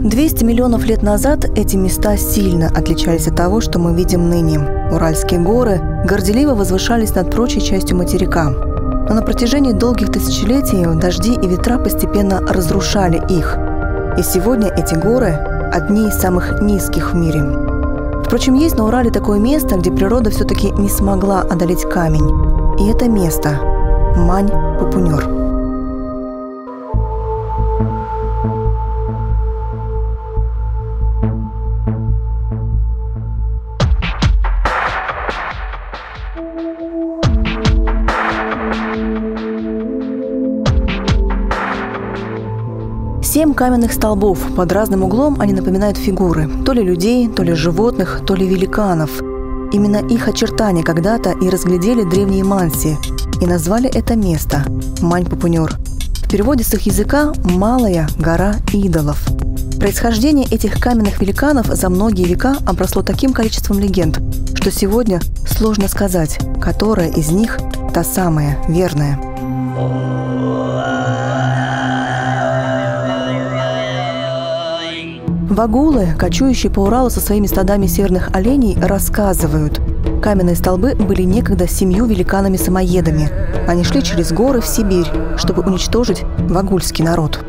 200 миллионов лет назад эти места сильно отличались от того, что мы видим ныне. Уральские горы горделиво возвышались над прочей частью материка. Но на протяжении долгих тысячелетий дожди и ветра постепенно разрушали их. И сегодня эти горы – одни из самых низких в мире. Впрочем, есть на Урале такое место, где природа все-таки не смогла одолеть камень. И это место – Мань-Пупунер. Семь каменных столбов. Под разным углом они напоминают фигуры. То ли людей, то ли животных, то ли великанов. Именно их очертания когда-то и разглядели древние манси. И назвали это место Мань-Пупунер. В переводе с их языка «малая гора идолов». Происхождение этих каменных великанов за многие века обросло таким количеством легенд, что сегодня сложно сказать, которая из них та самая верная. Вагулы, кочующие по Уралу со своими стадами северных оленей, рассказывают. Каменные столбы были некогда 7 великанами-самоедами. Они шли через горы в Сибирь, чтобы уничтожить вагульский народ.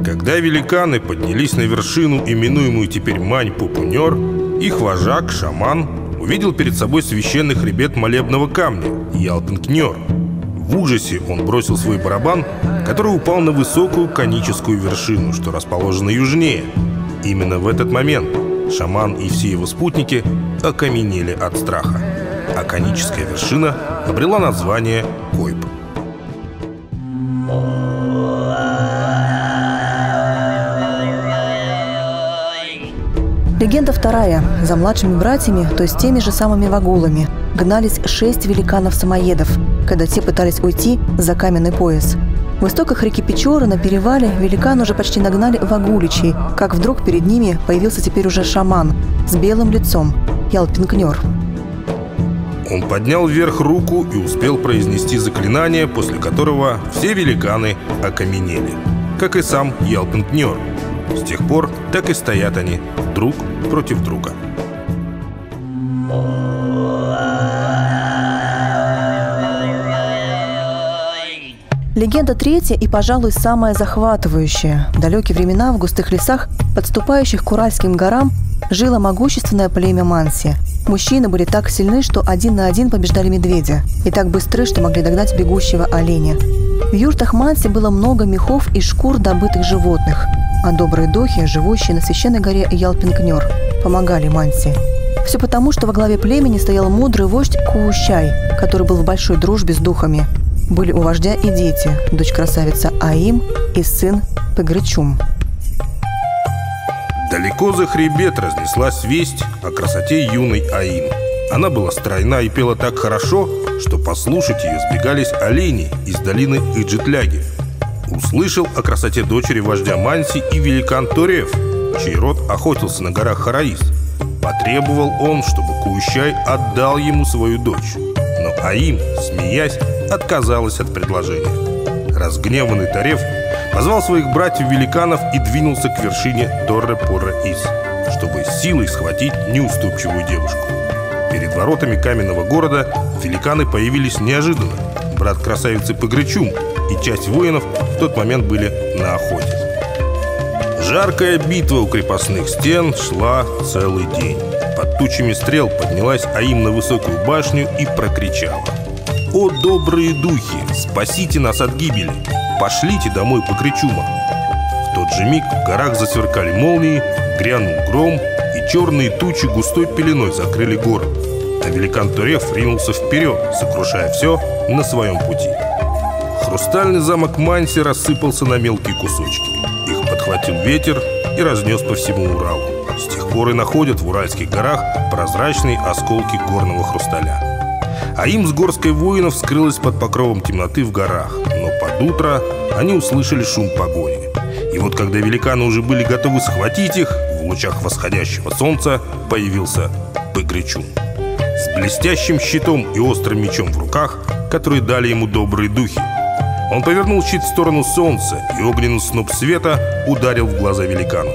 Когда великаны поднялись на вершину, именуемую теперь Мань-Пупунер, их вожак, шаман, увидел перед собой священный хребет молебного камня – Ялпинкнер. В ужасе он бросил свой барабан, который упал на высокую коническую вершину, что расположена южнее. Именно в этот момент шаман и все его спутники окаменели от страха, а коническая вершина обрела название Койп. Легенда вторая. За младшими братьями, то есть теми же самыми вагулами, гнались 6 великанов-самоедов, когда те пытались уйти за каменный пояс. В истоках реки Печоры на перевале великаны уже почти нагнали вагуличей, как вдруг перед ними появился теперь уже шаман с белым лицом – Ялпинкнер. Он поднял вверх руку и успел произнести заклинание, после которого все великаны окаменели, как и сам Ялпинкнер. С тех пор так и стоят они друг против друга. Легенда третья и, пожалуй, самая захватывающая. В далекие времена в густых лесах, подступающих к Уральским горам, жило могущественное племя Манси. Мужчины были так сильны, что один на один побеждали медведя, и так быстры, что могли догнать бегущего оленя. В юртах Манси было много мехов и шкур добытых животных, а добрые духи, живущие на священной горе Ялпинкнер, помогали Манси. Все потому, что во главе племени стоял мудрый вождь Куущай, который был в большой дружбе с духами. Были у вождя и дети, дочь красавица Аим и сын Пыгрычум. Далеко за хребет разнеслась весть о красоте юной Аим. Она была стройна и пела так хорошо, что послушать ее сбегались олени из долины Иджитляги. Услышал о красоте дочери вождя Манси и великан Торев, чей род охотился на горах Хараис. Потребовал он, чтобы Куущай отдал ему свою дочь. Но Аим, смеясь, отказалась от предложения. Разгневанный Торев позвал своих братьев-великанов и двинулся к вершине Торре-Порре-Ис, чтобы силой схватить неуступчивую девушку. Перед воротами каменного города великаны появились неожиданно. Брат красавицы Пыгрычум и часть воинов в тот момент были на охоте. Жаркая битва у крепостных стен шла целый день. Под тучами стрел поднялась Аим на высокую башню и прокричала: «О, добрые духи, спасите нас от гибели! Пошлите домой Пыгрычума!» В тот же миг в горах засверкали молнии, грянул гром, и черные тучи густой пеленой закрыли город. А великан Торев ринулся вперед, сокрушая все на своем пути. Хрустальный замок Манси рассыпался на мелкие кусочки. Их подхватил ветер и разнес по всему Уралу. С тех пор и находят в Уральских горах прозрачные осколки горного хрусталя. Аим с горской воинов скрылась под покровом темноты в горах, но под утро они услышали шум погони. И вот когда великаны уже были готовы схватить их, в лучах восходящего солнца появился Пыгрычум с блестящим щитом и острым мечом в руках, которые дали ему добрые духи. Он повернул щит в сторону солнца, и огненный сноп света ударил в глаза великану.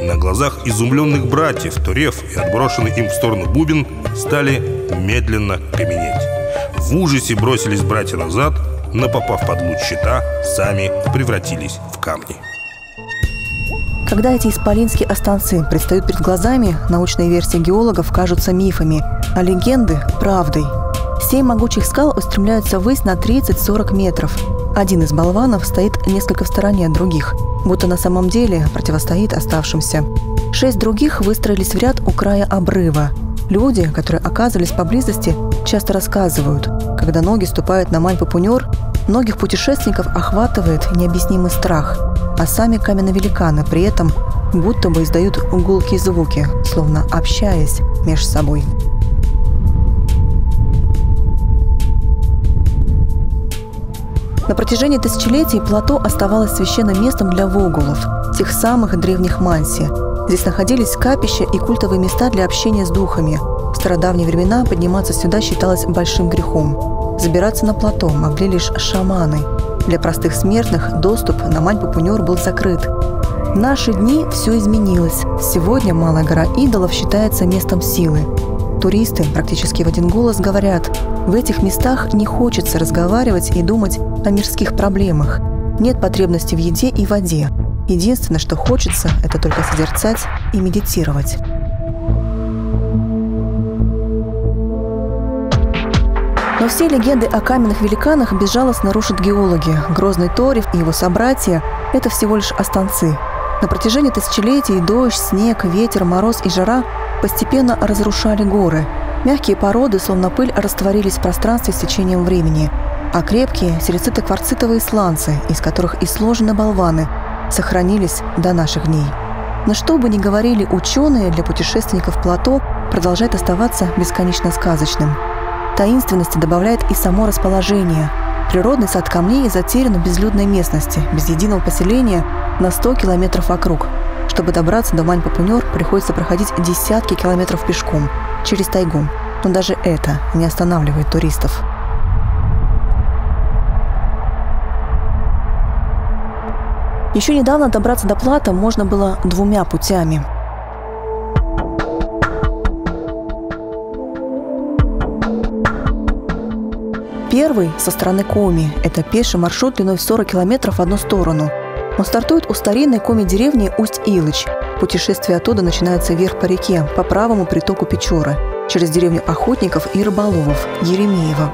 На глазах изумленных братьев Торев и отброшенный им в сторону бубен стали медленно каменеть. В ужасе бросились братья назад, но, попав под луч щита, сами превратились в камни. Когда эти исполинские останцы предстают перед глазами, научные версии геологов кажутся мифами, а легенды – правдой. 7 могучих скал устремляются ввысь на 30-40 метров. Один из болванов стоит несколько в стороне от других, будто на самом деле противостоит оставшимся. 6 других выстроились в ряд у края обрыва. Люди, которые оказывались поблизости, часто рассказывают, когда ноги ступают на Мань-Пупунёр, многих путешественников охватывает необъяснимый страх, а сами каменные великаны при этом будто бы издают гулкие звуки, словно общаясь между собой. На протяжении тысячелетий плато оставалось священным местом для вогулов, тех самых древних манси. Здесь находились капища и культовые места для общения с духами. В стародавние времена подниматься сюда считалось большим грехом. Забираться на плато могли лишь шаманы. Для простых смертных доступ на Мань-Пупунёр был закрыт. В наши дни все изменилось. Сегодня Малая гора идолов считается местом силы. Туристы практически в один голос говорят, в этих местах не хочется разговаривать и думать о мирских проблемах. Нет потребности в еде и воде. Единственное, что хочется, это только созерцать и медитировать. Но все легенды о каменных великанах безжалостно рушат геологи. Грозный Торев и его собратья – это всего лишь останцы. На протяжении тысячелетий дождь, снег, ветер, мороз и жара постепенно разрушали горы. Мягкие породы, словно пыль, растворились в пространстве с течением времени. А крепкие силицито-кварцитовые сланцы, из которых и сложены болваны, сохранились до наших дней. Но что бы ни говорили ученые, для путешественников плато продолжает оставаться бесконечно сказочным. Таинственности добавляет и само расположение. Природный сад камней затерян в безлюдной местности, без единого поселения на 100 километров вокруг. Чтобы добраться до Мань-Пупунёр, приходится проходить десятки километров пешком, через тайгу. Но даже это не останавливает туристов. Еще недавно добраться до плато можно было 2 путями. Первый со стороны Коми – это пеший маршрут длиной в 40 километров в одну сторону. Он стартует у старинной Коми-деревни Усть-Илыч. Путешествие оттуда начинается вверх по реке, по правому притоку Печоры, через деревню охотников и рыболовов Еремеево.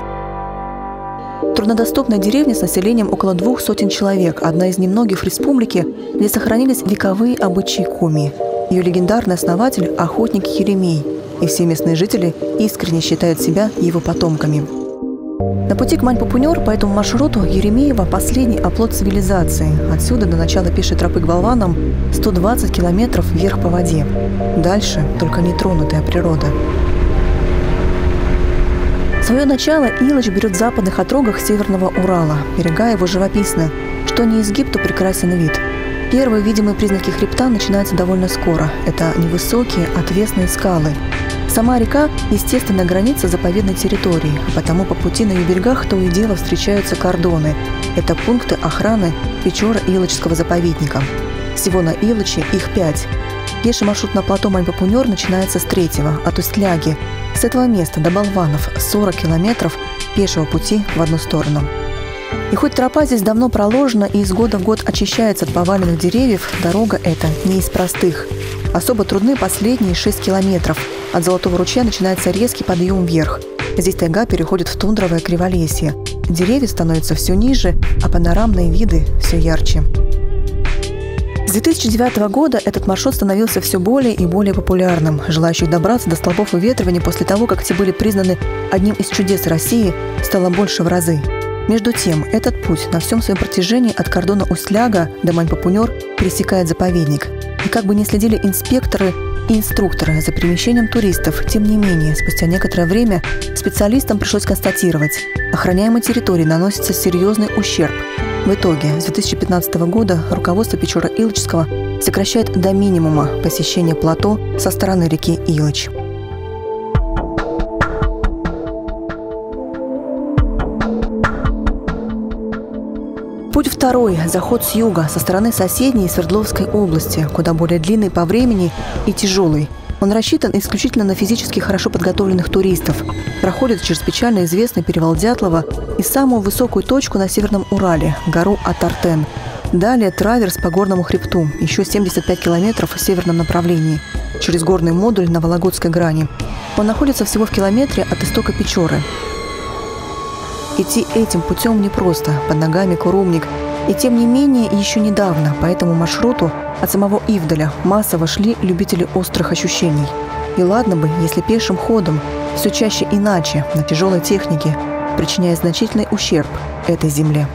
Труднодоступная деревня с населением около 200 человек, одна из немногих в республике, где сохранились вековые обычаи Коми. Ее легендарный основатель – охотник Еремей, и все местные жители искренне считают себя его потомками. На пути к Мань-Пупунёр по этому маршруту Еремеево – последний оплот цивилизации. Отсюда до начала пешей тропы к болванам 120 километров вверх по воде. Дальше только нетронутая природа. Свое начало Илыч берет в западных отрогах Северного Урала. Берега его живописны, что не изгиб, то прекрасен вид. Первые видимые признаки хребта начинаются довольно скоро. Это невысокие отвесные скалы. Сама река – естественная граница заповедной территории, а потому по пути на ее берегах то и дело встречаются кордоны. Это пункты охраны Печора-Илычского заповедника. Всего на Илыче их 5. Пеший маршрут на плато Мань-Пупунёр начинается с 3-го, от Усть-Ляги. С этого места до болванов 40 километров пешего пути в одну сторону. И хоть тропа здесь давно проложена и из года в год очищается от поваленных деревьев, дорога эта не из простых. Особо трудны последние 6 километров. От Золотого ручья начинается резкий подъем вверх. Здесь тайга переходит в тундровое криволесье. Деревья становятся все ниже, а панорамные виды все ярче. С 2009 года этот маршрут становился все более и более популярным. Желающих добраться до столбов выветривания после того, как те были признаны одним из чудес России, стало больше в разы. Между тем, этот путь на всем своем протяжении от кордона Усть-Ляга до Мань-Пупунёр пересекает заповедник. И как бы ни следили инспекторы и инструкторы за перемещением туристов, тем не менее, спустя некоторое время специалистам пришлось констатировать, охраняемой территории наносится серьезный ущерб. В итоге с 2015 года руководство Печора-Илычского сокращает до минимума посещение плато со стороны реки Илыч. второй – заход с юга, со стороны соседней Свердловской области, куда более длинный по времени и тяжелый. Он рассчитан исключительно на физически хорошо подготовленных туристов. Проходит через печально известный перевал Дятлова и самую высокую точку на Северном Урале – гору Атартен. Далее траверс по горному хребту, еще 75 километров в северном направлении, через горный модуль на Вологодской грани. Он находится всего в километре от истока Печоры. Идти этим путем непросто, под ногами курумник. И тем не менее, еще недавно по этому маршруту от самого Ивделя массово шли любители острых ощущений. И ладно бы, если пешим ходом, все чаще иначе, на тяжелой технике, причиняя значительный ущерб этой земле.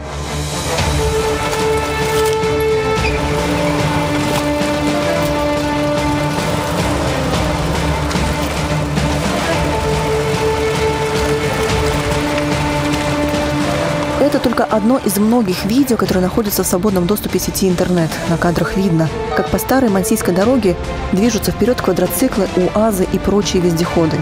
Это только одно из многих видео, которые находятся в свободном доступе сети интернет. На кадрах видно, как по старой Мансийской дороге движутся вперед квадроциклы, УАЗы и прочие вездеходы.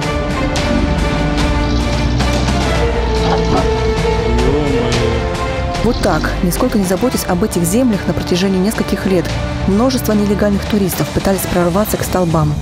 Вот так, нисколько не заботясь об этих землях на протяжении нескольких лет, множество нелегальных туристов пытались прорваться к столбам.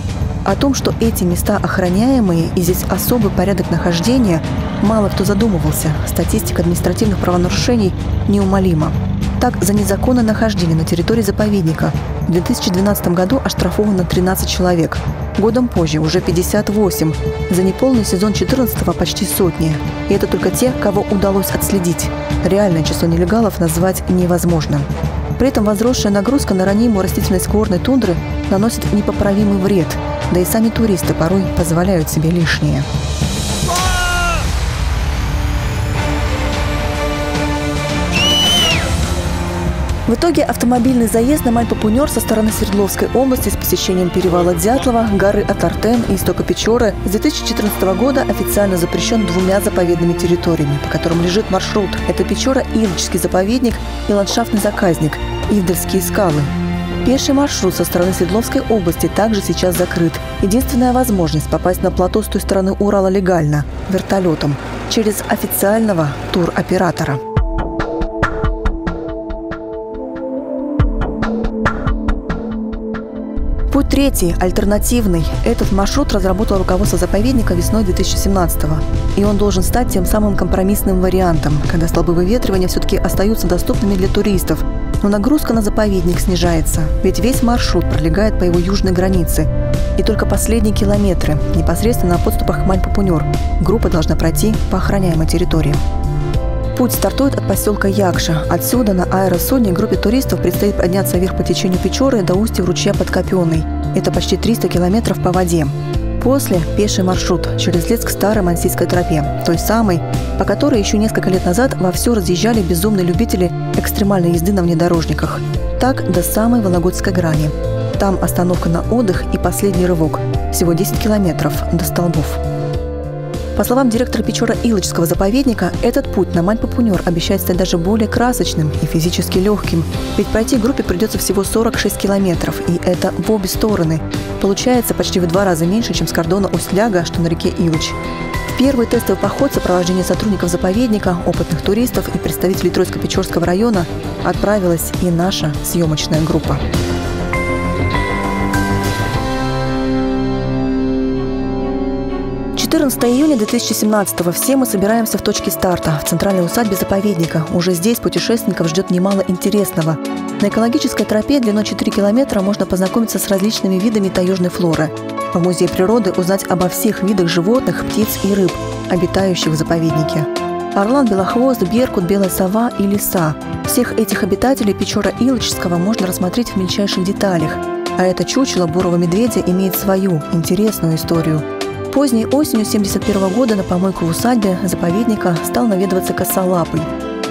О том, что эти места охраняемые и здесь особый порядок нахождения, мало кто задумывался. Статистика административных правонарушений неумолима. Так, за незаконное нахождение на территории заповедника в 2012 году оштрафовано 13 человек. Годом позже уже 58. За неполный сезон 14-го почти сотни. И это только те, кого удалось отследить. Реальное число нелегалов назвать невозможно. При этом возросшая нагрузка на ранимую растительность горной тундры наносит непоправимый вред. Да и сами туристы порой позволяют себе лишнее. В итоге автомобильный заезд на Мань-Папунер со стороны Свердловской области с посещением перевала Дятлова, горы Атартен и истока Печоры с 2014 года официально запрещен двумя заповедными территориями, по которым лежит маршрут. Это Печора-Илочский заповедник и ландшафтный заказник Ивдельские скалы. Пеший маршрут со стороны Свердловской области также сейчас закрыт. Единственная возможность попасть на плато с той стороны Урала легально – вертолетом, через официального туроператора. Путь третий, альтернативный. Этот маршрут разработало руководство заповедника весной 2017-го. И он должен стать тем самым компромиссным вариантом, когда столбы выветривания все-таки остаются доступными для туристов. Но нагрузка на заповедник снижается, ведь весь маршрут пролегает по его южной границе. И только последние километры, непосредственно на подступах к Мань-Папунер, группа должна пройти по охраняемой территории. Путь стартует от поселка Якша. Отсюда на аэросудне группе туристов предстоит подняться вверх по течению Печоры до устья ручья Подкопенный. Это почти 300 километров по воде. После – пеший маршрут через лес к старой Мансийской тропе, той самой, по которой еще несколько лет назад вовсю разъезжали безумные любители экстремальной езды на внедорожниках. Так до самой Вологодской грани. Там остановка на отдых и последний рывок. Всего 10 километров до столбов. По словам директора Печора-Илочского заповедника, этот путь на Мань-Папунер обещает стать даже более красочным и физически легким. Ведь пройти группе придется всего 46 километров, и это в обе стороны. Получается почти в 2 раза меньше, чем с кордона Усть-Ляга, что на реке Илыч. В первый тестовый поход в сопровождении сотрудников заповедника, опытных туристов и представителей Троицко-Печорского района отправилась и наша съемочная группа. 14 июня 2017-го. Все мы собираемся в точке старта, в центральной усадьбе заповедника. Уже здесь путешественников ждет немало интересного. На экологической тропе длиной 4 километра можно познакомиться с различными видами таежной флоры. В музее природы узнать обо всех видах животных, птиц и рыб, обитающих в заповеднике. Орлан, белохвост, беркут, белая сова и лиса. Всех этих обитателей Печора-Илочского можно рассмотреть в мельчайших деталях. А это чучело бурого медведя имеет свою интересную историю. Поздней осенью 1971 года на помойку в усадьбе заповедника стал наведываться косолапый.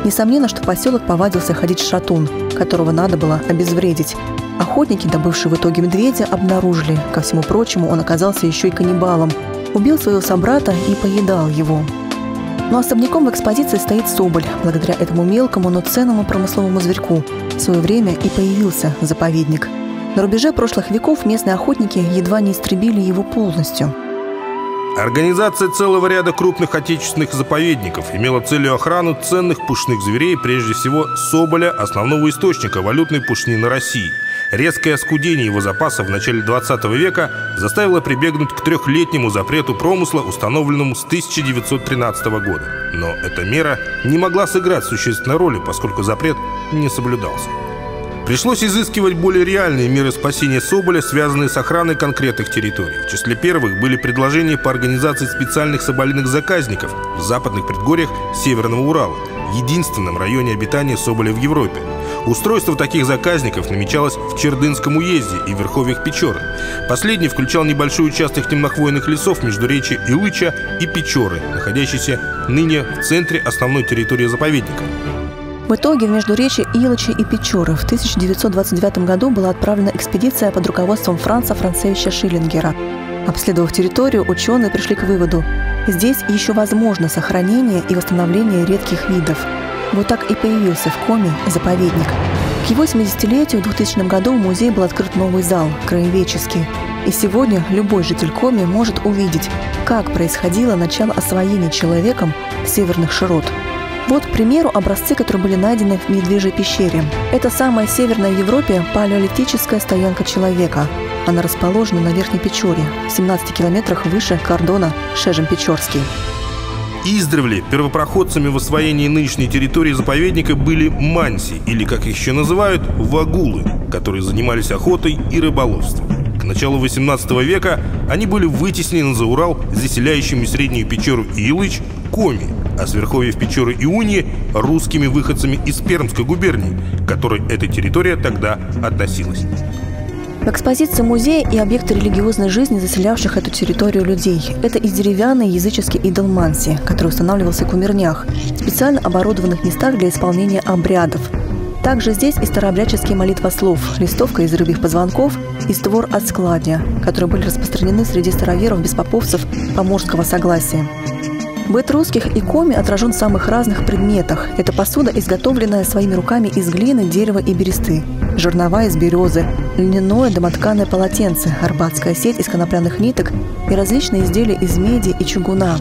Несомненно, что в поселок повадился ходить шатун, которого надо было обезвредить. Охотники, добывшие в итоге медведя, обнаружили, ко всему прочему, он оказался еще и каннибалом. Убил своего собрата и поедал его. Но особняком в экспозиции стоит соболь. Благодаря этому мелкому, но ценному промысловому зверьку в свое время и появился заповедник. На рубеже прошлых веков местные охотники едва не истребили его полностью. Организация целого ряда крупных отечественных заповедников имела целью охрану ценных пушных зверей, прежде всего соболя, основного источника валютной пушнины России. Резкое оскудение его запасов в начале 20 века заставило прибегнуть к трехлетнему запрету промысла, установленному с 1913 года. Но эта мера не могла сыграть существенной роли, поскольку запрет не соблюдался. Пришлось изыскивать более реальные меры спасения соболя, связанные с охраной конкретных территорий. В числе первых были предложения по организации специальных соболиных заказников в западных предгорьях Северного Урала, единственном районе обитания соболя в Европе. Устройство таких заказников намечалось в Чердынском уезде и верховьях Печоры. Последний включал небольшой участок темнохвойных лесов между речи Илыча и Печоры, находящийся ныне в центре основной территории заповедника. В итоге в междуречье Илыча и Печоры в 1929 году была отправлена экспедиция под руководством Франца Францевича Шиллингера. Обследовав территорию, ученые пришли к выводу – здесь еще возможно сохранение и восстановление редких видов. Вот так и появился в Коми заповедник. К его 70-летию в 2000 году в музее был открыт новый зал – краеведческий. И сегодня любой житель Коми может увидеть, как происходило начало освоения человеком северных широт. Вот, к примеру, образцы, которые были найдены в Медвежьей пещере. Это самая северная в Европе палеолитическая стоянка человека. Она расположена на Верхней Печоре, в 17 километрах выше кордона Шежем-Печорский. Издревле первопроходцами в освоении нынешней территории заповедника были манси, или, как их еще называют, вагулы, которые занимались охотой и рыболовством. К началу XVIII века они были вытеснены за Урал заселяющими Среднюю Печору и Илыч коми, а с верховьев Печоры и Уньи – русскими выходцами из Пермской губернии, к которой эта территория тогда относилась. В экспозиции музея и объекты религиозной жизни заселявших эту территорию людей. Это и деревянный языческий идол Манси, который устанавливался в кумирнях, специально оборудованных местах для исполнения обрядов. Также здесь и старообрядческие молитвослов, листовка из рыбьих позвонков и створ от складня, которые были распространены среди староверов-беспоповцев поморского согласия. Быт русских и коми отражен в самых разных предметах. Это посуда, изготовленная своими руками из глины, дерева и бересты, жернова из березы, льняное домотканое полотенце, арбатская сеть из конопляных ниток и различные изделия из меди и чугуна.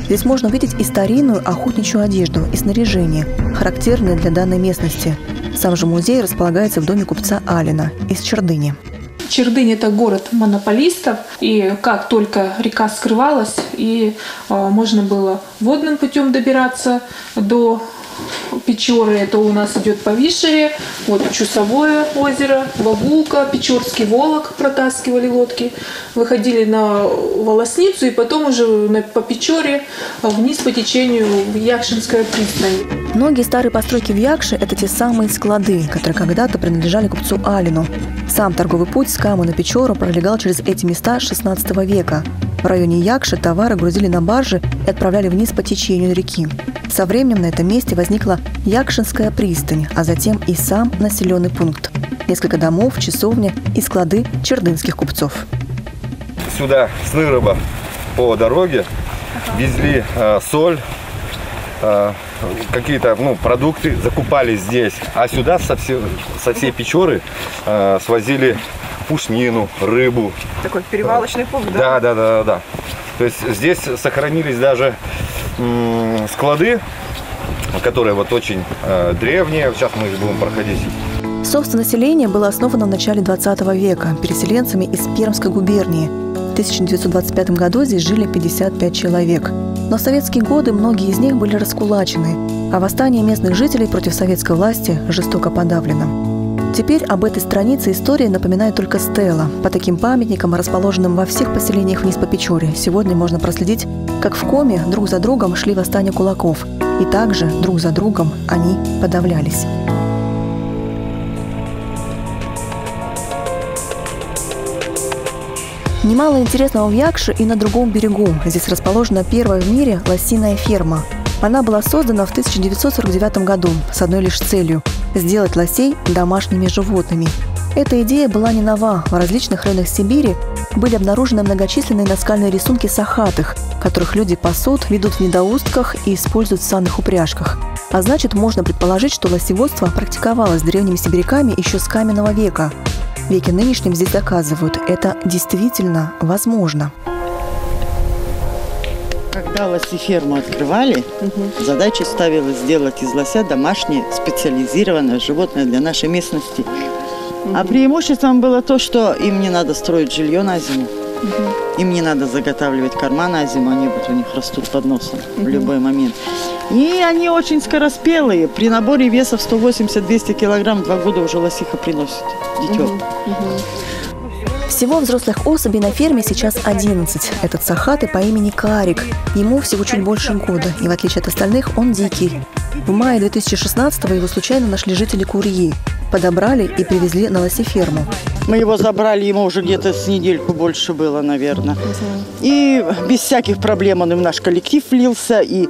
Здесь можно увидеть и старинную охотничью одежду, и снаряжение, характерное для данной местности. Сам же музей располагается в доме купца Алина из Чердыни. Чердынь – это город монополистов, и как только река скрывалась, и можно было водным путем добираться до Печоры, это у нас идет по Вишере, вот Чусовое озеро, Вагулка, Печорский Волок, протаскивали лодки, выходили на Волосницу и потом уже по Печоре вниз по течению в Якшинская пристань. Многие старые постройки в Якше – это те самые склады, которые когда-то принадлежали купцу Алину. Сам торговый путь с Камы на Печору пролегал через эти места с XVI века. В районе Якши товары грузили на баржи и отправляли вниз по течению реки. Со временем на этом месте возникла Якшинская пристань, а затем и сам населенный пункт. Несколько домов, часовня и склады чердынских купцов. Сюда с Нырыба по дороге везли соль, какие-то продукты, закупали здесь. А сюда со всей Печоры свозили пушнину, рыбу. Такой перевалочный пункт, да? Да. То есть здесь сохранились даже склады, которые вот очень древние. Сейчас мы их будем проходить. Собственно, селение было основано в начале 20 века переселенцами из Пермской губернии. В 1925 году здесь жили 55 человек. Но в советские годы многие из них были раскулачены, а восстание местных жителей против советской власти жестоко подавлено. Теперь об этой странице истории напоминает только стела. По таким памятникам, расположенным во всех поселениях вниз по Печоре, сегодня можно проследить, как в Коми друг за другом шли восстания кулаков, и также друг за другом они подавлялись. Немало интересного в Якше и на другом берегу. Здесь расположена первая в мире лосиная ферма. Она была создана в 1949 году с одной лишь целью – сделать лосей домашними животными. Эта идея была не нова. В различных районах Сибири были обнаружены многочисленные наскальные рисунки сахатых, которых люди пасут, ведут в недоустках и используют в санных упряжках. А значит, можно предположить, что лосеводство практиковалось древними сибиряками еще с каменного века. В веке нынешнем здесь доказывают – это действительно возможно. Когда лосиферму открывали, задачей ставилась сделать из лося домашнее специализированное животное для нашей местности. А преимуществом было то, что им не надо строить жилье на зиму. Им не надо заготавливать корма на зиму, они вот у них растут под носом в любой момент. И они очень скороспелые. При наборе веса в 180-200 килограмм 2 года уже лосиха приносит дитё. Всего взрослых особей на ферме сейчас 11. Этот сахатый по имени Карик. Ему всего чуть больше года, и в отличие от остальных он дикий. В мае 2016-го его случайно нашли жители Курьи. Подобрали и привезли на лосиферму. Мы его забрали, ему уже где-то с недельку больше было, наверное. И без всяких проблем он и в наш коллектив влился, и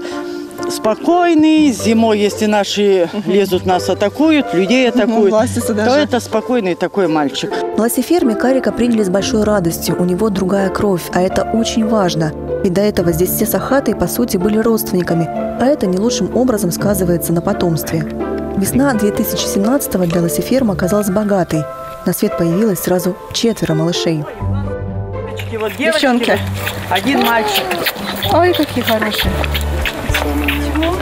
спокойный. Зимой, если наши лезут, нас атакуют, людей атакуют, то это спокойный такой мальчик. На лосиферме Карика приняли с большой радостью. У него другая кровь, а это очень важно. Ведь до этого здесь все сахатые, по сути, были родственниками, а это не лучшим образом сказывается на потомстве. Весна 2017-го для лосифермы оказалась богатой. На свет появилось сразу 4 малышей. Вот девчонки, один мальчик. Ой, какие хорошие.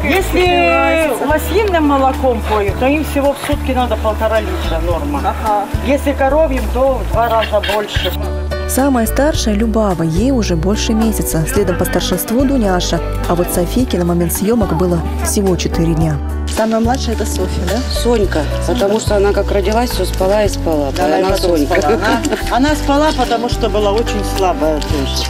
Если лосиным молоком поют, то им всего в сутки надо 1,5 литра норма. Если коровьим, то в 2 раза больше. Самая старшая – Любава, ей уже больше месяца. Следом по старшинству Дуняша. А вот Софийке на момент съемок было всего 4 дня. Самая младшая – это Софья, да? Сонька, потому что она как родилась, все спала и спала. Да, она Сонька. Спала. Она спала, потому что была очень слабая тоже.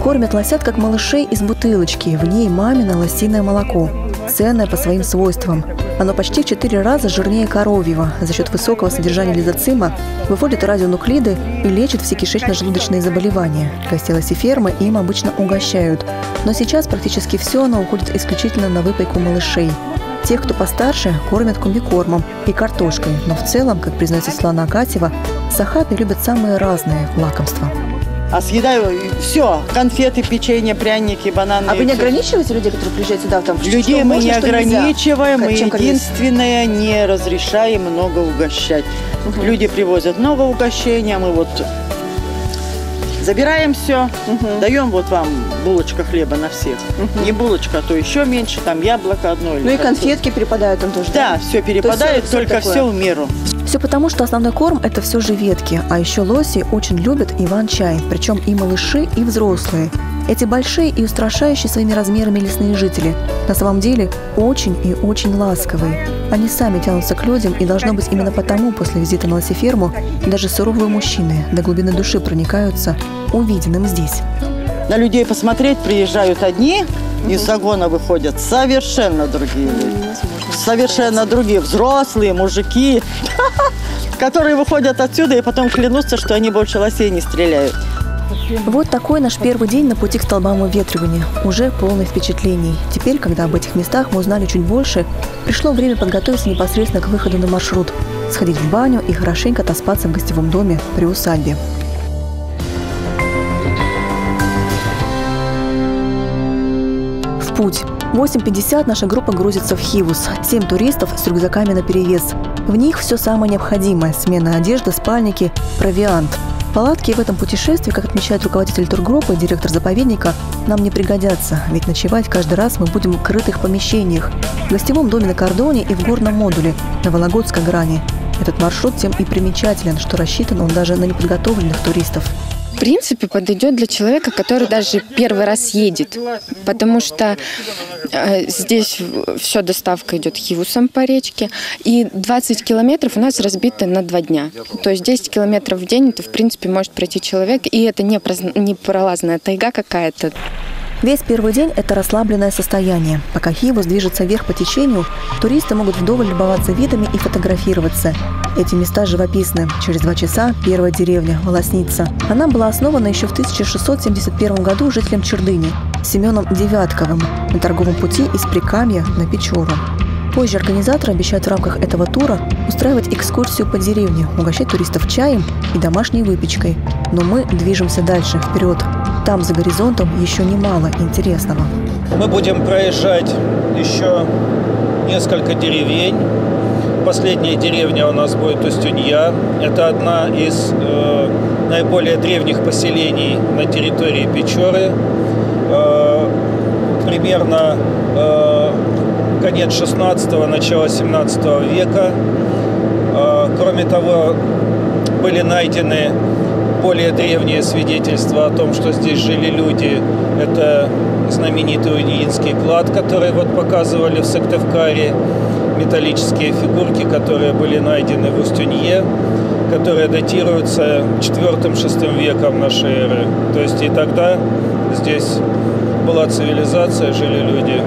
Кормят лосят как малышей из бутылочки. В ней мамино лосиное молоко. Ценное по своим свойствам. Оно почти в 4 раза жирнее коровьего. За счет высокого содержания лизоцима выводит радионуклиды и лечит все кишечно-желудочные заболевания. Гостей лосифермы им обычно угощают. Но сейчас практически все оно уходит исключительно на выпайку малышей. Тех, кто постарше, кормят комбикормом и картошкой. Но в целом, как признается Светлана Акатьева, сахаты любят самые разные лакомства. А съедаю все. Конфеты, печенье, пряники, бананы. А вы не ограничиваете людей, которые приезжают сюда? Там, людей мы не ограничиваем. Мы нельзя? единственное, не разрешаем много угощать. Люди привозят много угощения. Мы вот забираем все, даем вот вам булочка хлеба на всех. Не булочка, то еще меньше, там яблоко одно. Ну и конфетки перепадают там тоже. Да, все перепадает, только все в меру. Все потому, что основной корм – это все же ветки. А еще лоси очень любят иван-чай. Причем и малыши, и взрослые. Эти большие и устрашающие своими размерами лесные жители на самом деле очень и очень ласковые. Они сами тянутся к людям, и должно быть именно потому после визита на лосиферму даже суровые мужчины до глубины души проникаются увиденным здесь. На людей посмотреть приезжают одни, из загона выходят совершенно другие люди. Совершенно другие взрослые мужики, которые выходят отсюда и потом клянутся, что они больше лосей не стреляют. Вот такой наш первый день на пути к столбам уветривания. Уже полный впечатлений. Теперь, когда об этих местах мы узнали чуть больше, пришло время подготовиться непосредственно к выходу на маршрут, сходить в баню и хорошенько отоспаться в гостевом доме при усадьбе. В путь. В 8:50 наша группа грузится в Хивус. 7 туристов с рюкзаками наперевес. В них все самое необходимое – смена одежды, спальники, провиант. Палатки в этом путешествии, как отмечает руководитель тургруппы и директор заповедника, нам не пригодятся, ведь ночевать каждый раз мы будем в крытых помещениях, в гостевом доме на кордоне и в горном модуле на Вологодской грани. Этот маршрут тем и примечателен, что рассчитан он даже на неподготовленных туристов. В принципе, подойдет для человека, который даже первый раз едет, потому что здесь все доставка идет хивусом по речке, и 20 километров у нас разбито на 2 дня. То есть 10 километров в день это, в принципе, может пройти человек, и это не пролазная тайга какая-то. Весь первый день – это расслабленное состояние. Пока Хивус движется вверх по течению, туристы могут вдоволь любоваться видами и фотографироваться. Эти места живописны. Через 2 часа первая деревня – Волосница. Она была основана еще в 1671 году жителем Чердыни Семеном Девятковым на торговом пути из Прикамья на Печору. Позже организаторы обещают в рамках этого тура устраивать экскурсию по деревне, угощать туристов чаем и домашней выпечкой. Но мы движемся дальше, вперед. Там за горизонтом еще немало интересного. Мы будем проезжать еще несколько деревень. Последняя деревня у нас будет Устюнья. Это одна из наиболее древних поселений на территории Печоры. примерно конец 16-го, начало 17 века. Кроме того, были найдены более древние свидетельства о том, что здесь жили люди. Это знаменитый Униинский клад, который вот показывали в Сыктывкаре, металлические фигурки, которые были найдены в Устюнье, которые датируются 4-6 веком нашей эры. То есть и тогда здесь была цивилизация, жили люди.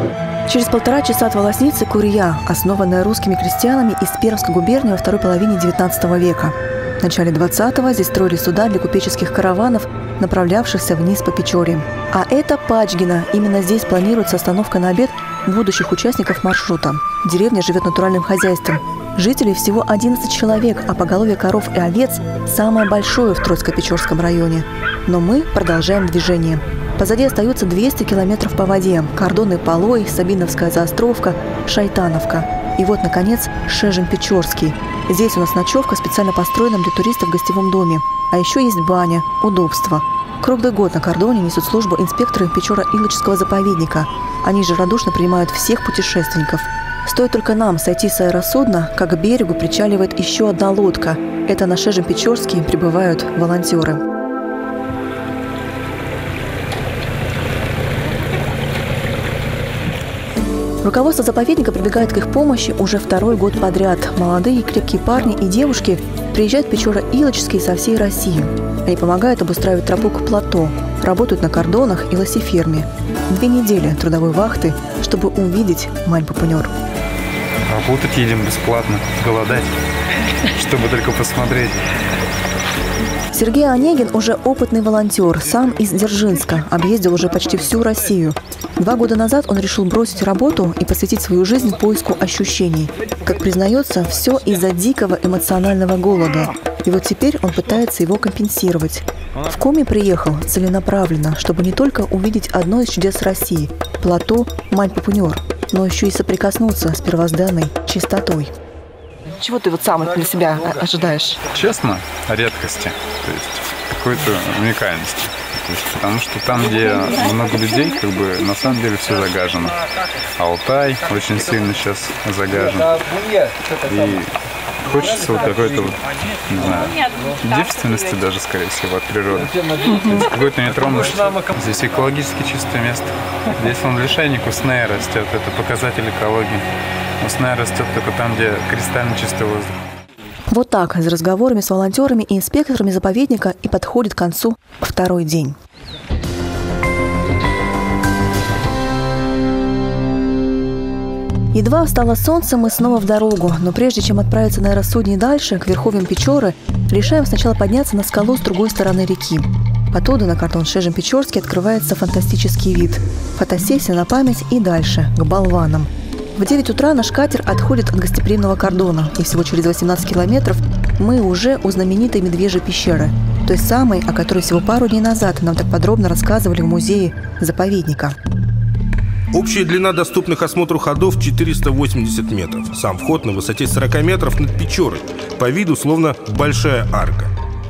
Через 1,5 часа от Волосницы Курья, основанная русскими крестьянами из Пермской губернии во второй половине XIX века. В начале 20-го здесь строили суда для купеческих караванов, направлявшихся вниз по Печоре. А это Пачгино. Именно здесь планируется остановка на обед будущих участников маршрута. Деревня живет натуральным хозяйством. Жителей всего 11 человек, а поголовье коров и овец самое большое в Троицко-Печорском районе. Но мы продолжаем движение. Позади остается 200 километров по воде. Кордонный Полой, Сабиновская Заостровка, Шайтановка. И вот, наконец, Шежем-Печорский. Здесь у нас ночевка в специально построенном для туристов гостевом доме. А еще есть баня, удобство. Круглый год на кордоне несут службу инспекторы Печора-Илочского заповедника. Они же радушно принимают всех путешественников. Стоит только нам сойти с аэросудна, как к берегу причаливает еще одна лодка. Это на Шежем-Печорский прибывают волонтеры. Руководство заповедника прибегает к их помощи уже 2-й год подряд. Молодые крепкие парни и девушки приезжают в Печора-Илочский со всей России. Они помогают обустраивать тропу к плато, работают на кордонах и лосиферме. 2 недели трудовой вахты, чтобы увидеть Мань-Пупунёр. Работать едем бесплатно, голодать, чтобы только посмотреть. Сергей Онегин уже опытный волонтер, сам из Дзержинска, объездил уже почти всю Россию. 2 года назад он решил бросить работу и посвятить свою жизнь поиску ощущений. Как признается, все из-за дикого эмоционального голода. И вот теперь он пытается его компенсировать. В Коми приехал целенаправленно, чтобы не только увидеть одно из чудес России – плато Мань-Пупунёр, но еще и соприкоснуться с первозданной чистотой. Чего ты вот сам для себя ожидаешь? Честно, редкости, то есть какой-то уникальности. То есть, потому что там, где много людей, как бы на самом деле все загажено. Алтай очень сильно сейчас загажен. И хочется вот какой-то, вот, не знаю, девственности даже, скорее всего, от природы. Какой-то нетронутость. Здесь экологически чистое место. Здесь вон лишайник у Снея растет, это показатель экологии. У Снея растет только там, где кристально чистый воздух. Вот так, за разговорами с волонтерами и инспекторами заповедника и подходит к концу 2-й день. Едва встало солнце, мы снова в дорогу. Но прежде чем отправиться на аэросудне дальше, к верховьям Печоры, решаем сначала подняться на скалу с другой стороны реки. Оттуда на кордон Шежем-Печорский открывается фантастический вид. Фотосессия на память и дальше, к болванам. В 9 утра наш катер отходит от гостеприимного кордона, и всего через 18 километров мы уже у знаменитой Медвежьей пещеры, той самой, о которой всего пару дней назад нам так подробно рассказывали в музее заповедника. Общая длина доступных осмотру ходов 480 метров. Сам вход на высоте 40 метров над Печорой, по виду словно большая арка.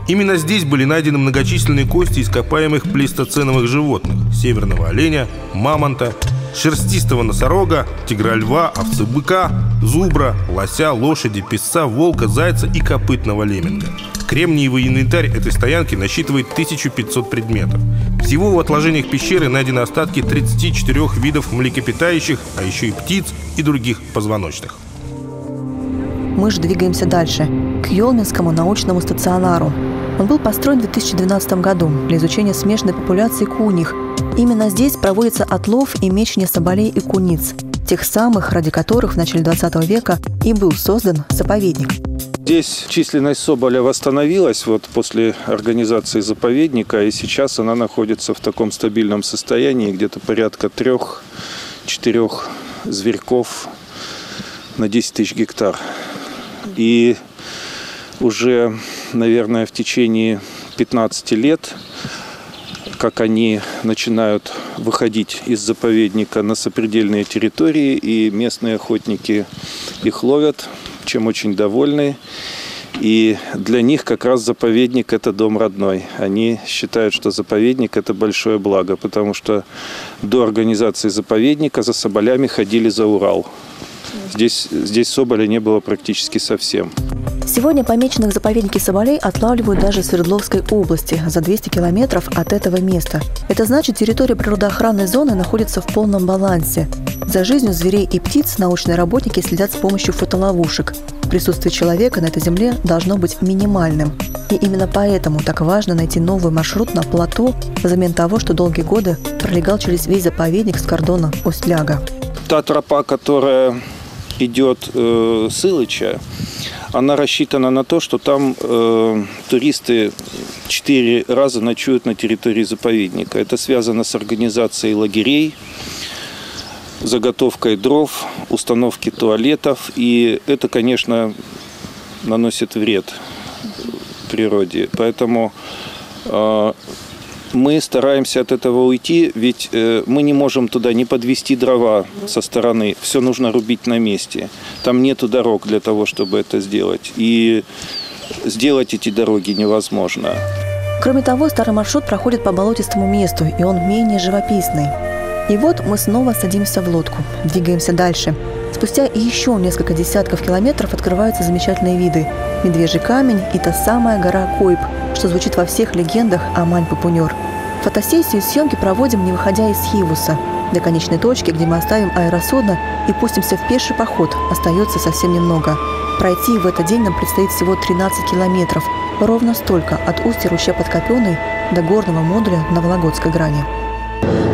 Именно здесь были найдены многочисленные кости ископаемых плейстоценовых животных – северного оленя, мамонта, шерстистого носорога, тигра-льва, овцы-быка, зубра, лося, лошади, песца, волка, зайца и копытного лемминга. Кремниевый инвентарь этой стоянки насчитывает 1500 предметов. Всего в отложениях пещеры найдены остатки 34 видов млекопитающих, а еще и птиц и других позвоночных. Мы же двигаемся дальше, к Ёлминскому научному стационару. Он был построен в 2012 году для изучения смешанной популяции куньих. Именно здесь проводится отлов и мечение соболей и куниц, тех самых, ради которых в начале 20 века и был создан заповедник. Здесь численность соболя восстановилась вот после организации заповедника, и сейчас она находится в таком стабильном состоянии, где-то порядка 3-4 зверьков на 10 тысяч гектар. И уже, наверное, в течение 15 лет, как они начинают выходить из заповедника на сопредельные территории, и местные охотники их ловят, чем очень довольны. И для них как раз заповедник – это дом родной. Они считают, что заповедник – это большое благо, потому что до организации заповедника за соболями ходили за Урал. Здесь соболя не было практически совсем. Сегодня помеченных в заповеднике соболей отлавливают даже в Свердловской области, за 200 километров от этого места. Это значит, территория природоохранной зоны находится в полном балансе. За жизнью зверей и птиц научные работники следят с помощью фотоловушек. Присутствие человека на этой земле должно быть минимальным. И именно поэтому так важно найти новый маршрут на плато взамен того, что долгие годы пролегал через весь заповедник с кордона Усть-Ляга. Та тропа, которая идет с Илыча, она рассчитана на то, что там туристы 4 раза ночуют на территории заповедника. Это связано с организацией лагерей, заготовкой дров, установкой туалетов. И это, конечно, наносит вред природе. Поэтому мы стараемся от этого уйти, ведь мы не можем туда не подвести дрова со стороны. Все нужно рубить на месте. Там нету дорог для того, чтобы это сделать. И сделать эти дороги невозможно. Кроме того, старый маршрут проходит по болотистому месту, и он менее живописный. И вот мы снова садимся в лодку, двигаемся дальше. Спустя еще несколько десятков километров открываются замечательные виды. Медвежий камень и та самая гора Койб, что звучит во всех легендах о Мань-Пупунёр. Фотосессию и съемки проводим, не выходя из Хивуса. До конечной точки, где мы оставим аэросудно и пустимся в пеший поход, остается совсем немного. Пройти в этот день нам предстоит всего 13 километров. Ровно столько от устья ручья Подкопённый до горного модуля на Вологодской грани.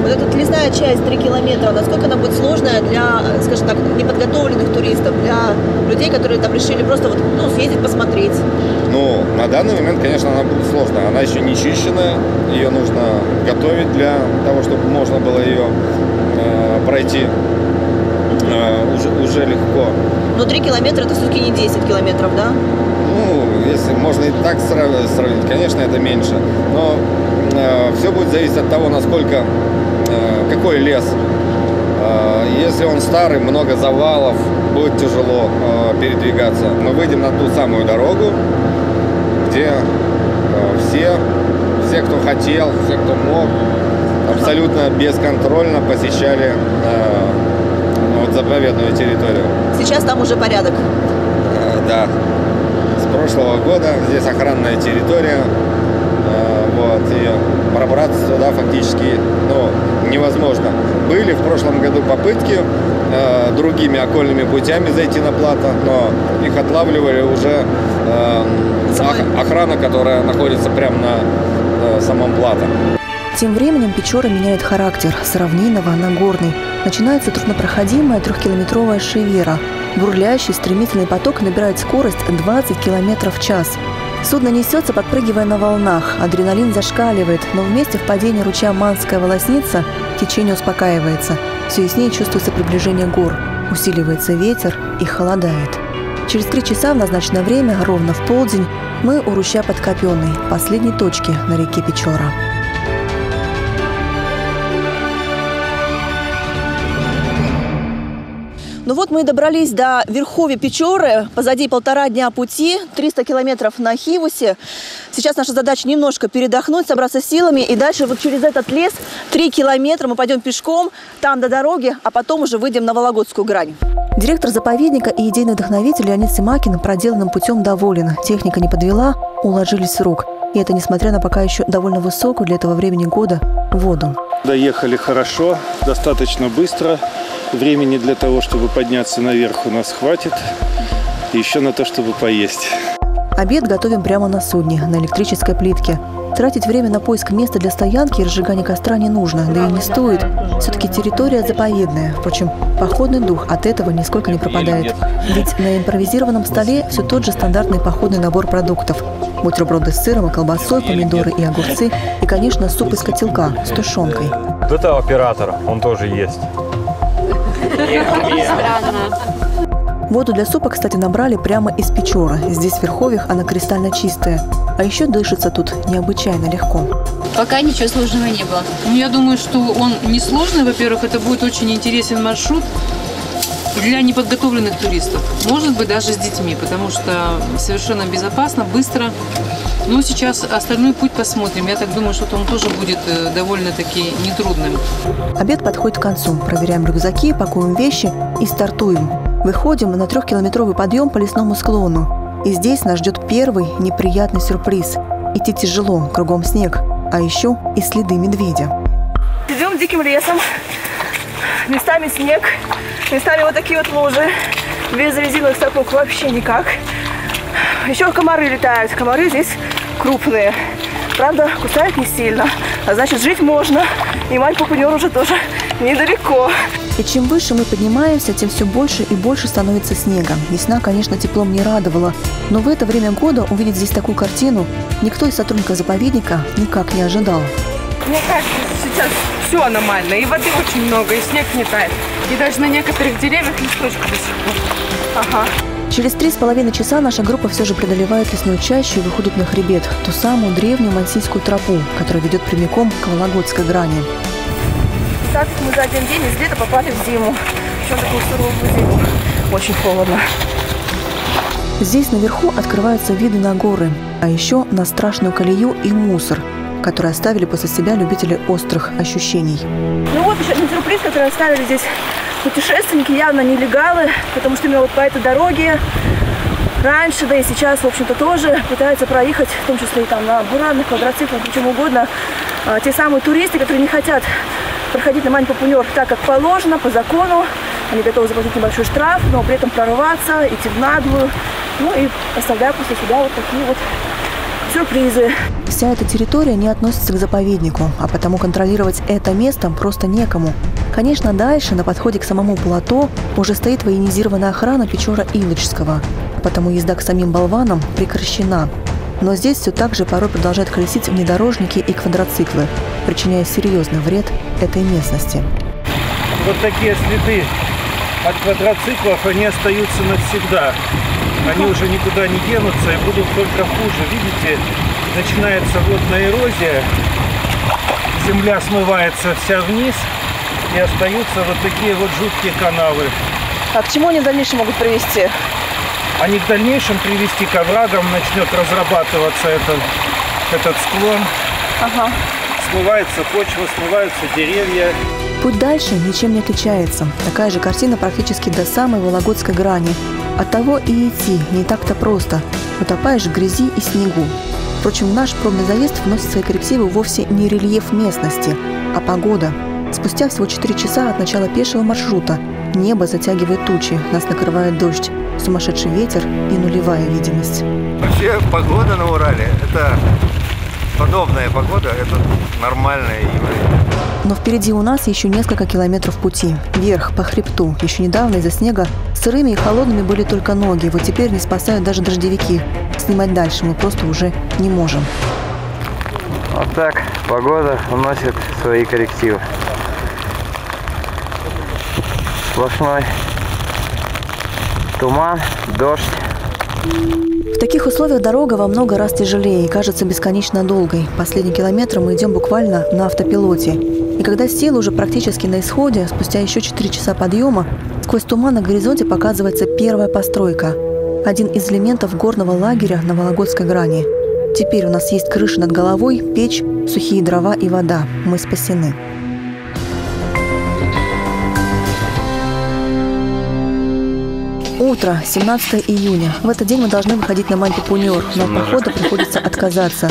Вот эта лесная часть 3 километра, насколько она будет сложная для, скажем так, неподготовленных туристов, для людей, которые там решили просто съездить, посмотреть? Ну, на данный момент, конечно, она будет сложная. Она еще не чищенная, ее нужно готовить для того, чтобы можно было ее пройти уже легко. Но 3 километра это все-таки не 10 километров, да? Ну, если можно и так сравнить, конечно, это меньше. Но все будет зависеть от того, насколько, какой лес. Если он старый, много завалов, будет тяжело передвигаться. Мы выйдем на ту самую дорогу, где все, кто хотел, все, кто мог, абсолютно бесконтрольно посещали заповедную территорию. Сейчас там уже порядок? Да. С прошлого года здесь охранная территория. И пробраться туда фактически невозможно. Были в прошлом году попытки другими окольными путями зайти на плато, но их отлавливали уже охрана, которая находится прямо на самом плато. Тем временем Печора меняет характер с равнинного на горный. Начинается труднопроходимая 3-километровая шевера. Бурлящий стремительный поток набирает скорость 20 км в час. Судно несется, подпрыгивая на волнах. Адреналин зашкаливает, но в месте впадения ручья Манская Волосница течение успокаивается. Все яснее чувствуется приближение гор. Усиливается ветер и холодает. Через 3 часа в назначенное время, ровно в полдень, мы у ручья Подкопённый, последней точки на реке Печора. Ну вот мы и добрались до верховья Печоры. Позади 1,5 дня пути, 300 километров на Хивусе. Сейчас наша задача немножко передохнуть, собраться силами. И дальше вот через этот лес 3 километра мы пойдем пешком, там до дороги, а потом уже выйдем на Вологодскую грань. Директор заповедника и идейный вдохновитель Леонид Семакин проделанным путем доволен. Техника не подвела, уложились в срок. И это несмотря на пока еще довольно высокую для этого времени года воду. Доехали хорошо, достаточно быстро. Времени для того, чтобы подняться наверх, у нас хватит. И еще на то, чтобы поесть. Обед готовим прямо на судне, на электрической плитке. Тратить время на поиск места для стоянки и разжигания костра не нужно, да и не стоит. Все-таки территория заповедная. Впрочем, походный дух от этого нисколько не пропадает. Ведь на импровизированном столе все тот же стандартный походный набор продуктов. Бутерброды с сыром и колбасой, помидоры и огурцы. И, конечно, суп из котелка с тушенкой. Это оператор, он тоже есть. Воду для супа, кстати, набрали прямо из Печоры. Здесь в верховьях она кристально чистая. А еще дышится тут необычайно легко. Пока ничего сложного не было. Я думаю, что он несложный. Во-первых, это будет очень интересен маршрут. для неподготовленных туристов. Может быть, даже с детьми, потому что совершенно безопасно, быстро. Ну, сейчас остальной путь посмотрим. Я так думаю, что он тоже будет довольно-таки нетрудным. Обед подходит к концу. Проверяем рюкзаки, пакуем вещи и стартуем. Выходим на 3-километровый подъем по лесному склону. И здесь нас ждет первый неприятный сюрприз. Идти тяжело, кругом снег, а еще и следы медведя. Идем диким лесом. Местами снег, местами вот такие вот лужи. Без резиновых сапог вообще никак. Еще комары летают. Комары здесь крупные. Правда, кусают не сильно. А значит, жить можно. И Мань-Пупуньор уже тоже недалеко. И чем выше мы поднимаемся, тем все больше и больше становится снега. Весна, конечно, теплом не радовала. Но в это время года увидеть здесь такую картину никто из сотрудников заповедника никак не ожидал. Мне кажется, сейчас все аномально. И воды очень много, и снег не тает. И даже на некоторых деревьях листочки до сих пор. Ага. Через 3,5 часа наша группа все же преодолевает лесную чащу и выходит на хребет, ту самую древнюю мансийскую тропу, которая ведет прямиком к Вологодской грани. Так мы за один день из лета попали в зиму. Причем такую суровую зиму. Очень холодно. Здесь наверху открываются виды на горы, а еще на страшную колею и мусор, который оставили после себя любители острых ощущений. Ну вот еще один сюрприз, который оставили здесь путешественники, явно нелегалы, потому что именно вот по этой дороге раньше, да и сейчас, в общем-то, тоже пытаются проехать, в том числе и там на буранных, квадроциклах, чем угодно, те самые туристы, которые не хотят проходить на Мань-Пупуньор так, как положено, по закону. Они готовы заплатить небольшой штраф, но при этом прорваться, идти в наглую, ну и оставляя после себя вот такие вот сюрпризы. Вся эта территория не относится к заповеднику, а потому контролировать это место просто некому. Конечно, дальше, на подходе к самому плато, уже стоит военизированная охрана Печора Илочского, потому езда к самим болванам прекращена. Но здесь все так же порой продолжают колесить внедорожники и квадроциклы, причиняя серьезный вред этой местности. Вот такие следы от квадроциклов, они остаются навсегда. Они уже никуда не денутся и будут только хуже. Видите, начинается водная эрозия, земля смывается вся вниз, и остаются вот такие вот жуткие канавы. А к чему они в дальнейшем могут привести? Они в дальнейшем привести к оврагам, начнет разрабатываться этот склон. Ага. Смывается почва, смываются деревья. Путь дальше ничем не отличается. Такая же картина практически до самой Вологодской грани. Оттого и идти не так-то просто. Утопаешь в грязи и снегу. Впрочем, наш пробный заезд вносит свои коррективы вовсе не рельеф местности, а погода. Спустя всего 4 часа от начала пешего маршрута небо затягивает тучи, нас накрывает дождь, сумасшедший ветер и нулевая видимость. Вообще погода на Урале – это подобная погода, это нормальное явление. Но впереди у нас еще несколько километров пути. Вверх, по хребту. Еще недавно из-за снега сырыми и холодными были только ноги. Вот теперь не спасают даже дождевики. Снимать дальше мы просто уже не можем. Вот так погода вносит свои коррективы. Сплошной туман, дождь. В таких условиях дорога во много раз тяжелее и кажется бесконечно долгой. Последний километр мы идем буквально на автопилоте. И когда силы уже практически на исходе, спустя еще 4 часа подъема, сквозь туман на горизонте показывается первая постройка. Один из элементов горного лагеря на Вологодской грани. Теперь у нас есть крыша над головой, печь, сухие дрова и вода. Мы спасены. Утро, 17 июня. В этот день мы должны выходить на Мань-Пупуньор, но от похода приходится отказаться.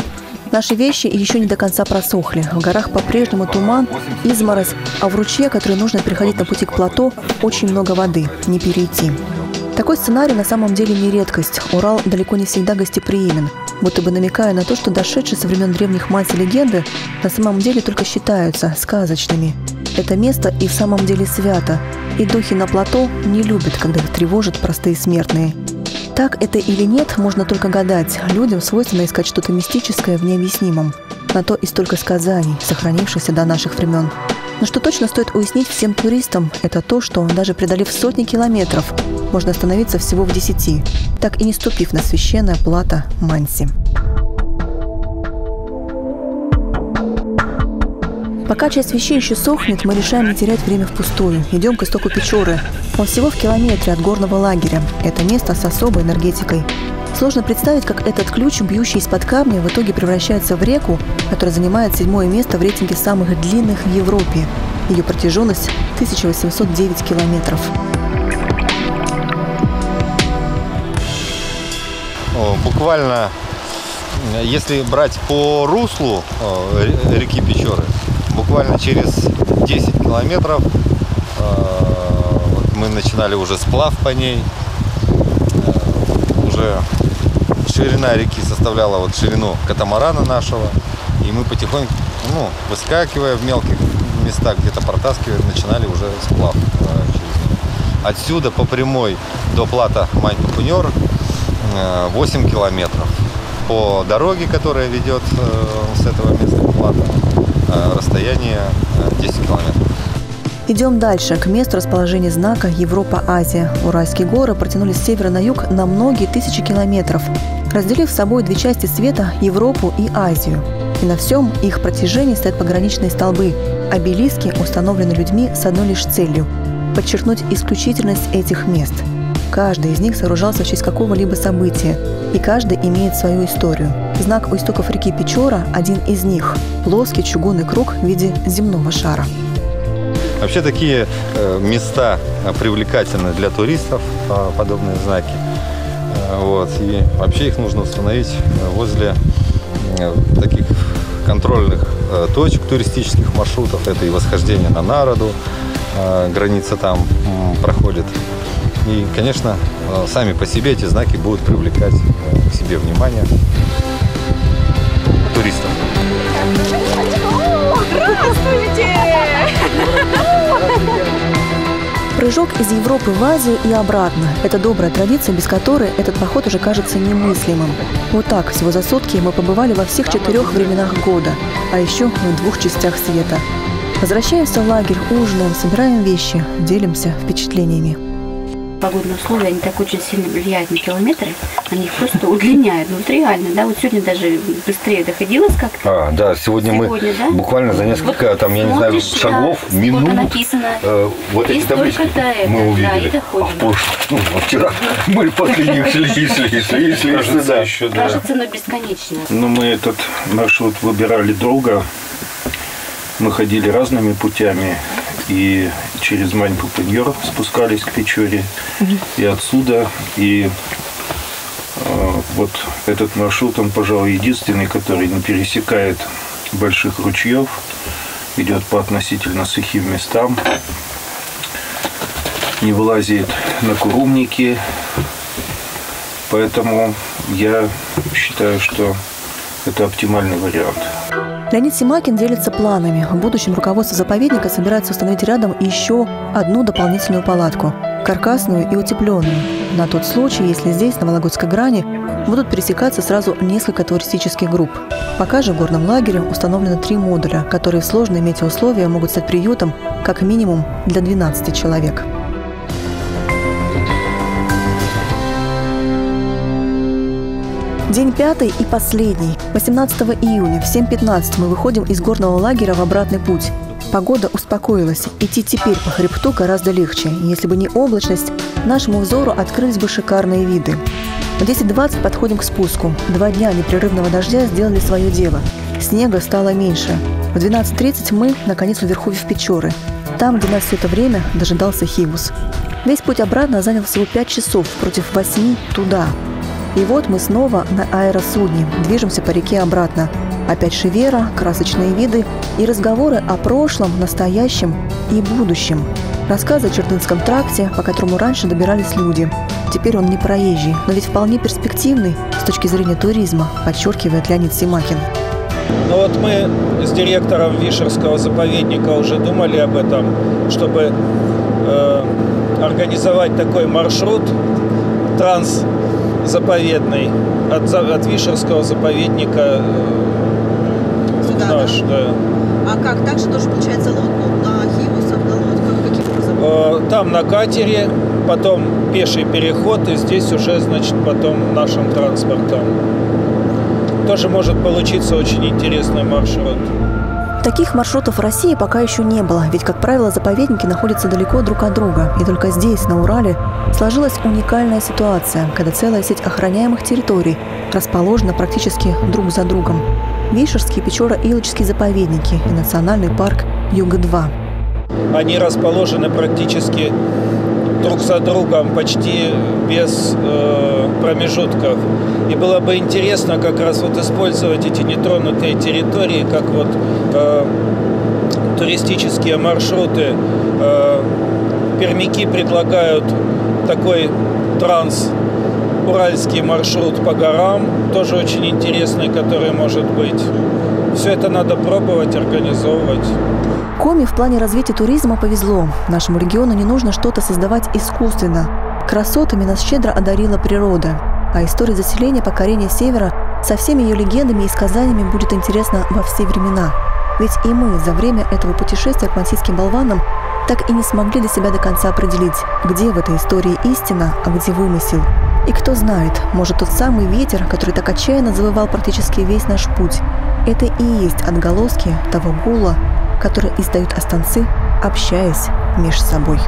Наши вещи еще не до конца просохли. В горах по-прежнему туман, изморозь, а в ручье, который нужно переходить на пути к плато, очень много воды, не перейти. Такой сценарий на самом деле не редкость. Урал далеко не всегда гостеприимен, будто бы намекая на то, что дошедшие со времен древних мансий легенды на самом деле только считаются сказочными. Это место и в самом деле свято, и духи на плато не любят, когда их тревожат простые смертные. Так это или нет, можно только гадать. Людям свойственно искать что-то мистическое в необъяснимом. На то и столько сказаний, сохранившихся до наших времен. Но что точно стоит уяснить всем туристам, это то, что даже преодолев сотни километров, можно остановиться всего в 10, так и не ступив на священное плато Манси. Пока часть вещей еще сохнет, мы решаем не терять время впустую. Идем к истоку Печоры. Он всего в километре от горного лагеря. Это место с особой энергетикой. Сложно представить, как этот ключ, бьющий из-под камня, в итоге превращается в реку, которая занимает 7-е место в рейтинге самых длинных в Европе. Ее протяженность 1809 километров. Буквально, если брать по руслу реки Печоры, буквально через 10 километров мы начинали уже сплав по ней. Уже ширина реки составляла вот ширину катамарана нашего. И мы потихоньку, выскакивая в мелких местах, где-то протаскивая, начинали уже сплав через него. Отсюда по прямой до плато Мань-Папуньор 8 километров. По дороге, которая ведет с этого места к плато, расстояние 10 километров. Идем дальше, к месту расположения знака Европа-Азия. Уральские горы протянулись с севера на юг на многие тысячи километров, разделив с собой две части света – Европу и Азию. И на всем их протяжении стоят пограничные столбы – обелиски, установленные людьми с одной лишь целью – подчеркнуть исключительность этих мест. Каждый из них сооружался в честь какого-либо события, и каждый имеет свою историю. Знак у истоков реки Печора – один из них – плоский чугунный круг в виде земного шара. Вообще такие места привлекательны для туристов, подобные знаки. И вообще их нужно установить возле таких контрольных точек туристических маршрутов. Это и восхождение на Народу, граница там проходит. И, конечно, сами по себе эти знаки будут привлекать к себе внимание туристов. Здравствуйте! Прыжок из Европы в Азию и обратно – это добрая традиция, без которой этот поход уже кажется немыслимым. Вот так, всего за сутки мы побывали во всех 4 временах года, а еще в 2 частях света. Возвращаемся в лагерь, ужинаем, собираем вещи, делимся впечатлениями. Погодные условия, они так очень сильно влияют на километры, они их просто удлиняют. Вот реально, да, вот сегодня даже быстрее доходилось как-то. Да, сегодня мы да? буквально за несколько, вот я не знаю, шагов, да, минут, написано, вот эти таблички мы увидели. Вчера мы после них шли. Кажется, но бесконечно. Мы этот маршрут выбирали долго. Мы ходили разными путями и через Мань-Папуньор спускались к Печоре, и отсюда. И вот этот маршрут, он, пожалуй, единственный, который не пересекает больших ручьев, идет по относительно сухим местам, не вылазит на курумники. Поэтому я считаю, что это оптимальный вариант. Леонид Семакин делится планами. В будущем руководство заповедника собирается установить рядом еще одну дополнительную палатку – каркасную и утепленную, на тот случай, если здесь, на Вологодской грани, будут пересекаться сразу несколько туристических групп. Пока же в горном лагере установлено 3 модуля, которые в сложные метеоусловия могут стать приютом как минимум для 12 человек. День 5 и последний. 18 июня в 7:15 мы выходим из горного лагеря в обратный путь. Погода успокоилась. Идти теперь по хребту гораздо легче. Если бы не облачность, нашему взору открылись бы шикарные виды. В 10:20 подходим к спуску. 2 дня непрерывного дождя сделали свое дело. Снега стало меньше. В 12:30 мы, наконец, у верховьев Печоры. Там, где нас все это время дожидался Хивус. Весь путь обратно занял всего 5 часов против 8 туда. И вот мы снова на аэросудне, движемся по реке обратно. Опять шевера, красочные виды и разговоры о прошлом, настоящем и будущем. Рассказы о Чердынском тракте, по которому раньше добирались люди. Теперь он не проезжий, но ведь вполне перспективный с точки зрения туризма, подчеркивает Леонид Семакин. Мы с директором Вишерского заповедника уже думали об этом, чтобы организовать такой маршрут заповедный от Вишерского заповедника наш, да. А как? Так же тоже получается на Хивусах, на лодках? Каким образом? Там на катере, потом пеший переход, и здесь уже, потом нашим транспортом. Тоже может получиться очень интересный маршрут. Таких маршрутов в России пока еще не было, ведь, как правило, заповедники находятся далеко друг от друга. И только здесь, на Урале, сложилась уникальная ситуация, когда целая сеть охраняемых территорий расположена практически друг за другом. Вишерские, Печора-Илочские заповедники и национальный парк Юга-2. Они расположены практически друг за другом, почти без промежутков. И было бы интересно как раз вот использовать эти нетронутые территории, как вот туристические маршруты. Пермяки предлагают такой уральский маршрут по горам, тоже очень интересный, который может быть. Все это надо пробовать, организовывать. Коми в плане развития туризма повезло. Нашему региону не нужно что-то создавать искусственно. Красотами нас щедро одарила природа. А история заселения, покорения Севера со всеми ее легендами и сказаниями будет интересна во все времена. Ведь и мы за время этого путешествия к мансийским болванам так и не смогли для себя до конца определить, где в этой истории истина, а где вымысел. И кто знает, может, тот самый ветер, который так отчаянно завывал практически весь наш путь, это и есть отголоски того гула, который издают астанцы, общаясь между собой.